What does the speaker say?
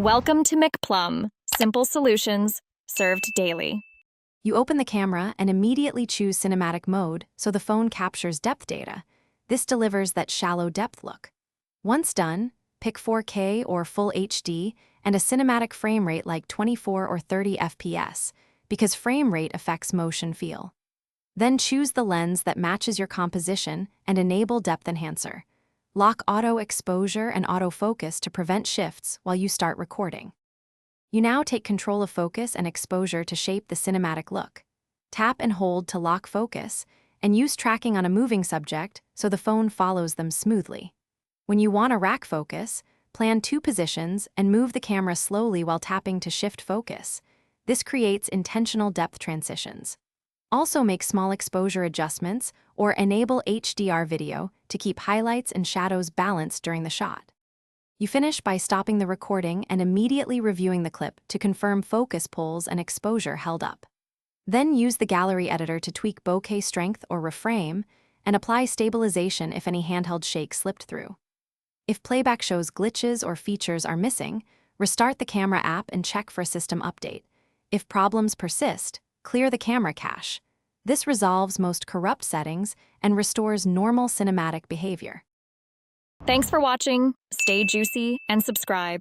Welcome to McPlum, simple solutions served daily. You open the camera and immediately choose cinematic mode so the phone captures depth data. This delivers that shallow depth look. Once done, pick 4K or Full HD and a cinematic frame rate like 24 or 30 FPS, because frame rate affects motion feel. Then choose the lens that matches your composition and enable depth enhancer. Lock auto exposure and autofocus to prevent shifts while you start recording. You now take control of focus and exposure to shape the cinematic look. Tap and hold to lock focus, and use tracking on a moving subject so the phone follows them smoothly. When you want a rack focus, plan 2 positions and move the camera slowly while tapping to shift focus. This creates intentional depth transitions. Also make small exposure adjustments or enable HDR video to keep highlights and shadows balanced during the shot. You finish by stopping the recording and immediately reviewing the clip to confirm focus pulls and exposure held up. Then use the gallery editor to tweak bokeh strength or reframe and apply stabilization if any handheld shake slipped through. If playback shows glitches or features are missing, restart the camera app and check for a system update. If problems persist, clear the camera cache. This resolves most corrupt settings and restores normal cinematic behavior. Thanks for watching. Stay juicy and subscribe.